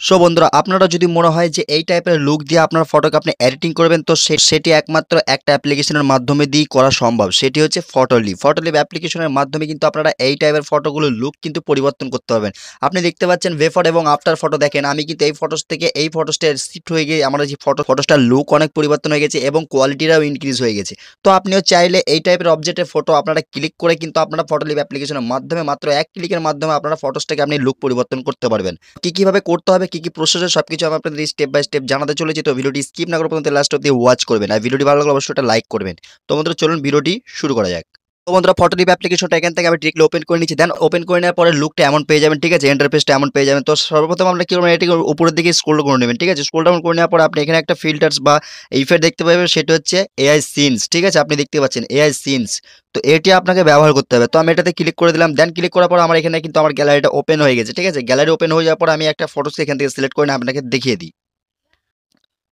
So বন্ধুরা আপনারা যদি মনে হয় যে এই টাইপের লুক দিয়ে আপনার ফটোকে আপনি এডিটিং করবেন তো সেটি একমাত্র একটা অ্যাপ্লিকেশনের মাধ্যমে দিয়ে করা সম্ভব। সেটি হচ্ছে ফটোলিপ। ফটোলিপ অ্যাপ্লিকেশনের মাধ্যমে কিন্তু আপনারা এই টাইপের ফটোগুলো লুক কিন্তু পরিবর্তন করতে পারবেন। আপনি দেখতে পাচ্ছেন বিফোর এবং আফটার ফটো দেখেন আমি কিন্তু এই ফটোস থেকে এই ফটোসটা শিফট হয়ে গিয়ে আমার যে ফটোসটার লুক অনেক পরিবর্তন হয়ে গেছে এবং কোয়ালিটিটাও ইনক্রিজ হয়ে গেছে। তো আপনিও চাইলে এই টাইপের অবজেক্টের ফটো আপনারা ক্লিক করে কিন্তু আপনারা ফটোলিপ অ্যাপ্লিকেশনের মাধ্যমে মাত্র এক ক্লিকের মাধ্যমে আপনারা ফটোসটাকে আপনি লুক পরিবর্তন করতে পারবেন। কিভাবে করতে হবে, কি প্রসেস সবকিছু আমি আপনাদের স্টেপ বাই স্টেপ জানাতে চলেছি। তো ভিডিওটি স্কিপ না করে পর্যন্ত লাস্ট অবধি ওয়াচ করবেন। আর ভিডিওটি ভালো লাগলে অবশ্যই একটা লাইক করবেন। তো বন্ধুরা চলুন ভিডিওটি শুরু করা যাক। তো বন্ধুরা ফটোলিপ অ্যাপ্লিকেশনটা এখান থেকে আমি ডিরেক্টলি ওপেন করে নিচ্ছি। দেন ওপেন করে নেওয়ার পরে লুকটা এমন পেয়ে যাবেন, ঠিক আছে, ইন্টারফেসটা এমন পেয়ে যাবেন। তো সর্বপ্রথম আমরা কি করবেন, এটিকে উপরের দিকে স্ক্রল করে নেবেন, ঠিক আছে। স্ক্রল ডাউন করে নেওয়ার পরে আপনি এখানে একটা ফিল্টার্স বা ইফেক্ট দেখতে পাবেন, সেটা হচ্ছে এআই সিনস, ঠিক আছে। আপনি দেখতে পাচ্ছেন এআই সিনস, তো এটি আপনাকে ব্যবহার করতে হবে। তো আমি এটাতে ক্লিক করে দিলাম। দেন ক্লিক করার পর আমার এখানে কিন্তু আমার গ্যালারিটা ওপেন হয়ে গেছে, ঠিক আছে। গ্যালারি ওপেন হয়ে যাওয়ার পর আমি একটা ফটোস এখান থেকে সিলেক্ট করে আপনাকে দেখিয়ে দিই।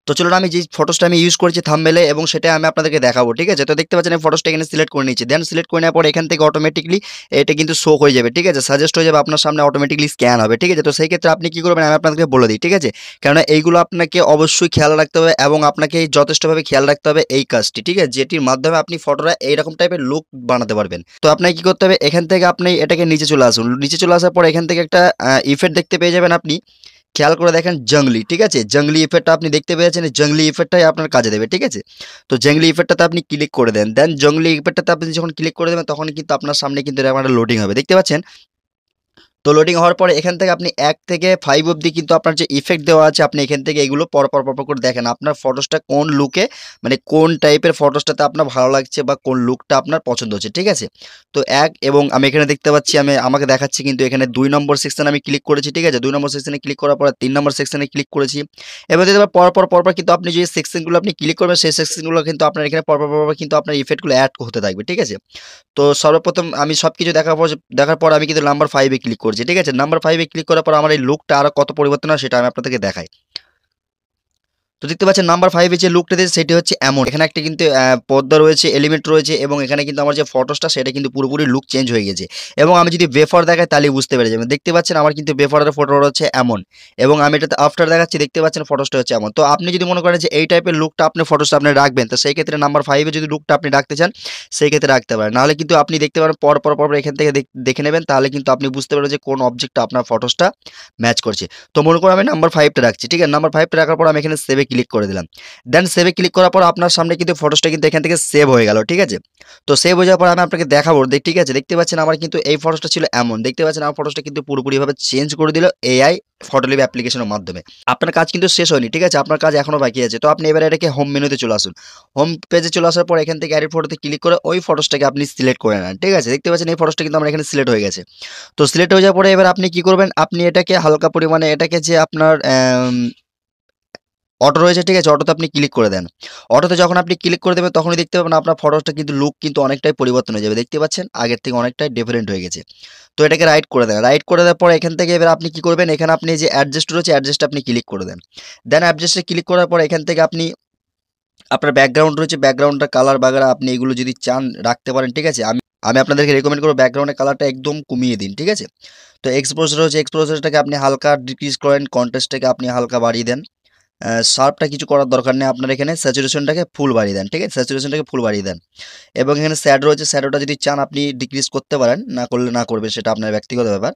তো চলুন আমি যে ফটোসটা আমি ইউজ করেছি থাম্বনেলে এবং সেটা আমি আপনাদেরকে দেখাবো, ঠিক আছে। তো দেখতে পাচ্ছেন এই ফটোসটা এখানে সিলেক্ট করে নিয়েছি। দেন সিলেক্ট করে নেওয়ার পর এখান থেকে অটোমেটিকলি এটা কিন্তু শো হয়ে যাবে, ঠিক আছে, সাজেস্ট হয়ে যাবে, আপনার সামনে অটোমেটিকলি স্ক্যান হবে, ঠিক আছে। তো সেই ক্ষেত্রে আপনি কি করবেন আমি আপনাদেরকে বলে দিই, ঠিক আছে। কেননা এইগুলো আপনাকে অবশ্যই খেয়াল রাখতে হবে এবং আপনাকে যথেষ্টভাবে খেয়াল রাখতে হবে এই কাজটি, ঠিক আছে, যেটির মাধ্যমে আপনি ফটোটা এইরকম টাইপের লুক বানাতে পারবেন। তো আপনাকে কি করতে হবে, এখান থেকে আপনি এটাকে নিচে চলে আসুন। নিচে চলে আসার পর এখান থেকে একটা ইফেক্ট দেখতে পেয়ে যাবেন আপনি। খেয়াল করে দেখেন জংলি, ঠিক আছে, জংলি ইফেক্টটা আপনি দেখতে পেয়েছেন, জংলি ইফেক্টটাই আপনার কাজে দেবে, ঠিক আছে। তো জংলি ইফেক্টটাতে আপনি ক্লিক করে দেন। দেন জংলি ইফেক্টটাতে আপনি যখন ক্লিক করে দেবেন তখন কিন্তু আপনার সামনে কিন্তু এরকম একটা লোডিং হবে, দেখতে পাচ্ছেন। তো লোডিং হওয়ার পরে এখান থেকে আপনি 1 থেকে 5 অবধি কিন্তু আপনার যে ইফেক্ট দেওয়া আছে আপনি এখান থেকে এগুলো পরপর করে দেখেন আপনার ফটোসটা কোন লুকে, মানে কোন টাইপের ফটোসটাতে আপনার ভালো লাগছে বা কোন লুকটা আপনার পছন্দ হচ্ছে, ঠিক আছে। তো এবং আমি এখানে দেখতে পাচ্ছি আমাকে দেখাচ্ছি কিন্তু এখানে 2 নম্বর সেকশন আমি ক্লিক করেছি, ঠিক আছে। 2 নম্বর সেকশনে ক্লিক করার পর 3 নম্বর সেকশনে ক্লিক করেছি। এবার দেখতে পাবেন পরপর কিন্তু আপনি যে সেকশনগুলো আপনি ক্লিক করবেন সেই সেকশনগুলো কিন্তু আপনার এখানে পরপর কিন্তু আপনার ইফেক্টগুলো অ্যাড হতে থাকবে, ঠিক আছে। তো সর্বপ্রথম আমি সবকিছু দেখার পর আমি কিন্তু নাম্বার 5 এ ক্লিক করছি, ঠিক আছে। নাম্বার 5 এ ক্লিক করার পর আমার এই লুকটা আরো কত পরিবর্তন হয় সেটা আমি আপনাদেরকে দেখাই। তো দেখতে পাচ্ছেন নাম্বার 5 এ যে লুকটা দিয়েছে সেটি হচ্ছে এমন। এখানে একটা কিন্তু পর্দা রয়েছে, এলিমেন্ট রয়েছে এবং এখানে কিন্তু আমার যে ফটোসটা সেটা কিন্তু পুরোপুরি লুক চেঞ্জ হয়ে গেছে। এবং আমি যদি বেফার দেখাই তাহলেই বুঝতে পেরে যাবেন। দেখতে পাচ্ছেন আমার কিন্তু বেফারের ফটোটা হচ্ছে এমন এবং আমি এটাতে আফটার দেখাচ্ছি, দেখতে পাচ্ছেন ফটোসটা হচ্ছে এমন। তো আপনি যদি মনে করেন যে এই টাইপের লুকটা আপনি ফটোসটা আপনি রাখবেন, তো সেই ক্ষেত্রে নাম্বার 5 এ যদি লুকটা আপনি রাখতে চান সেই ক্ষেত্রে রাখতে পারেন। নাহলে কিন্তু আপনি দেখতে পারেন পর এখান থেকে দেখে নেবেন, তাহলে কিন্তু আপনি বুঝতে পারবেন যে কোন অবজেক্টটা আপনার ফটোসটা ম্যাচ করছে। তো মনে করুন আমি নাম্বার 5 টা রাখছি, ঠিক আছে। নাম্বার 5 টা রাখার পর আমি এখানে সেভে ক্লিক করে দিলাম। দেন সেভে ক্লিক করার পর আপনার সামনে কিন্তু ফটোসটা কিন্তু এখান থেকে সেভ হয়ে গেল, ঠিক আছে। তো সেভ হয়ে যাওয়ার পর আমি আপনাকে দেখাবো, ঠিক আছে। দেখতে পাচ্ছেন আমার কিন্তু এই ফটোসটা ছিল এমন, দেখতে পাচ্ছেন আমার ফটোসটা কিন্তু পুরোপুরিভাবে চেঞ্জ করে দিল এআই ফটোলিপ অ্যাপ্লিকেশনের মাধ্যমে। আপনার কাজ কিন্তু শেষ হয়নি, ঠিক আছে, আপনার কাজ এখনো বাকি আছে। তো আপনি এবারে এটাকে হোম মেনুতে চলে আসুন। হোম পেজে চলে আসার পর এখান থেকে এডিট ফটোতে ক্লিক করে ওই ফটোসটাকে আপনি সিলেক্ট করে নেন, ঠিক আছে। দেখতে পাচ্ছেন এই ফটোসটা কিন্তু আমার এখানে সিলেক্ট হয়ে গেছে। তো সিলেক্ট হয়ে যাওয়ার পরে এবার আপনি কি করবেন, আপনি এটাকে হালকা পরিমাণে এটাকে যে আপনার অটো রয়েছে, ঠিক আছে, অটোতে আপনি ক্লিক করে দেন। অটোতে যখন আপনি ক্লিক করে দেবেন তখনই দেখতে পাবেন আপনার ফটোসটা কিন্তু লুক কিন্তু অনেকটাই পরিবর্তন হয়ে যাবে, দেখতে পাচ্ছেন আগের থেকে অনেকটাই ডিফারেন্ট হয়ে গেছে। তো এটাকে রাইট করে দেন। রাইট করে দেওয়ার পর এখান থেকে এবার আপনি কি করবেন, এখানে আপনি যে অ্যাডজাস্ট রয়েছে অ্যাডজাস্টে আপনি ক্লিক করে দেন। দেন অ্যাডজাস্টে ক্লিক করার পর এখান থেকে আপনি আপনার ব্যাকগ্রাউন্ড রয়েছে, ব্যাকগ্রাউন্ডের কালার বাগেরা আপনি এগুলো যদি চান রাখতে পারেন, ঠিক আছে। আমি আপনাদেরকে রেকমেন্ড করবো ব্যাকগ্রাউন্ডের কালারটা একদম কমিয়ে দিন, ঠিক আছে। তো এক্সপোজার রয়েছে, এক্সপোজারটাকে আপনি হালকা ডিক্রিজ করেন, কন্ট্রাস্টটাকে আপনি হালকা বাড়িয়ে দেন। শার্পটা কিছু করার দরকার নেই, আপনার এখানে স্যাচুরেশনটাকে ফুল বাড়িয়ে দেন, ঠিক আছে, স্যাচুরেশনটাকে ফুল বাড়িয়ে দেন। এবং এখানে শ্যাডো রয়েছে, শ্যাডোটা যদি চান আপনি ডিক্রিজ করতে পারেন, না করলে না করবেন, সেটা আপনার ব্যক্তিগত ব্যাপার।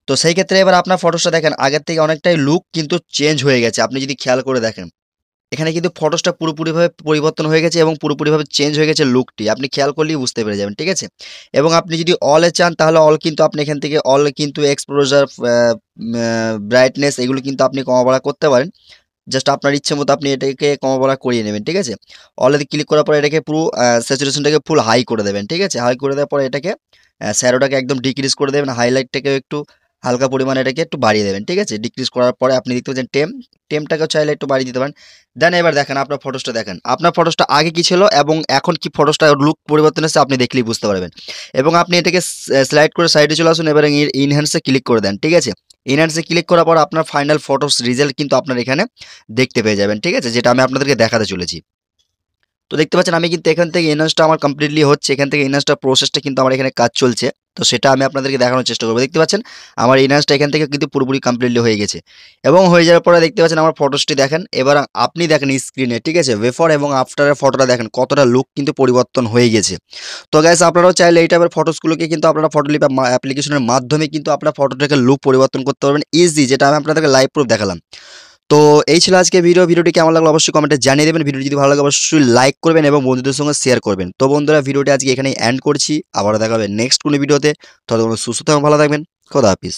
তো সেই ক্ষেত্রে এবার আপনার ফটোসটা দেখেন আগের থেকে অনেকটাই লুক কিন্তু চেঞ্জ হয়ে গেছে, আপনি যদি খেয়াল করে দেখেন এখানে কিন্তু ফটোসটা পুরোপুরিভাবে পরিবর্তন হয়ে গেছে এবং পুরোপুরিভাবে চেঞ্জ হয়ে গেছে লুকটি, আপনি খেয়াল করলেই বুঝতে পেরে যাবেন, ঠিক আছে। এবং আপনি যদি অলে চান তাহলে অল কিন্তু আপনি এখান থেকে অল কিন্তু এক্সপোজার, ব্রাইটনেস এগুলো কিন্তু আপনি কমাবাড়া করতে পারেন। জাস্ট আপনার ইচ্ছে মতো আপনি এটাকে কমাবাড়া করিয়ে নেবেন, ঠিক আছে। অলরেডি ক্লিক করার পরে এটাকে পুরো স্যাচুরেশনটাকে ফুল হাই করে দেবেন, ঠিক আছে। হাই করে দেওয়ার পরে এটাকে শ্যাডোটাকে একদম ডিক্রিজ করে দেবেন, হাইলাইটটাকে একটু হালকা পরিমাণে এটাকে একটু বাড়িয়ে দেবেন, ঠিক আছে। ডিক্রিজ করার পরে আপনি দেখতে পাচ্ছেন টেমটাকেও চাইলে একটু বাড়িয়ে দিতে পারেন। দেন এবার দেখেন আপনার ফটোসটা দেখেন, আপনার ফটোসটা আগে কি ছিল এবং এখন কি ফটোসটা লুক পরিবর্তন হচ্ছে আপনি দেখলেই বুঝতে পারবেন। এবং আপনি এটাকে স্লাইড করে সাইডে চলে আসুন, এবার ইনহ্যান্সে ক্লিক করে দেন, ঠিক আছে। ইনহ্যান্সে ক্লিক করার পর আপনার ফাইনাল ফটোস রেজাল্ট কিন্তু আপনার এখানে দেখতে পেয়ে যাবেন, ঠিক আছে, যেটা আমি আপনাদেরকে দেখাতে চলেছি। তো দেখতে পাচ্ছেন আমি কিন্তু এখান থেকে এনহান্সটা আমার কমপ্লিটলি হচ্ছে, এখান থেকে এনহান্সটা প্রসেসটা কিন্তু আমার এখানে কাজ চলছে। তো সেটা আমি আপনাদেরকে দেখানোর চেষ্টা করবো। দেখতে পাচ্ছেন আমার ইনহান্সটা এখান থেকে কিন্তু পুরোপুরি কমপ্লিটলি হয়ে গেছে এবং হয়ে যাওয়ার পরে দেখতে পাচ্ছেন আমার ফটোসটি দেখেন। এবার আপনি দেখেন স্ক্রিনে, ঠিক আছে, বিফোর এবং আফটারের ফটোটা দেখেন কতটা লুক কিন্তু পরিবর্তন হয়ে গেছে। তো গাইস আপনারাও চাইলে এই টাইপের ফটোসগুলোকে কিন্তু আপনারা ফটোলিপ অ্যাপ্লিকেশনের মাধ্যমে কিন্তু আপনারা ফটোটাকে লুক পরিবর্তন করতে পারবেন ইজি, যেটা আমি আপনাদেরকে লাইভ প্রুফ দেখালাম। তো এই ছিল আজকে ভিডিওটি কেমন লাগলো অবশ্যই কমেন্টে জানিয়ে দেবেন। ভিডিও যদি ভালো লাগে অবশ্যই লাইক করবেন এবং বন্ধুদের সঙ্গে শেয়ার করবেন। তো বন্ধুরা ভিডিওটি আজকে এখানেই এন্ড করছি, আবারও দেখা হবে নেক্সট কোনো ভিডিওতে। ততক্ষণ সুস্থ থাকবেন, ভালো থাকবেন, খোদা হাফিজ।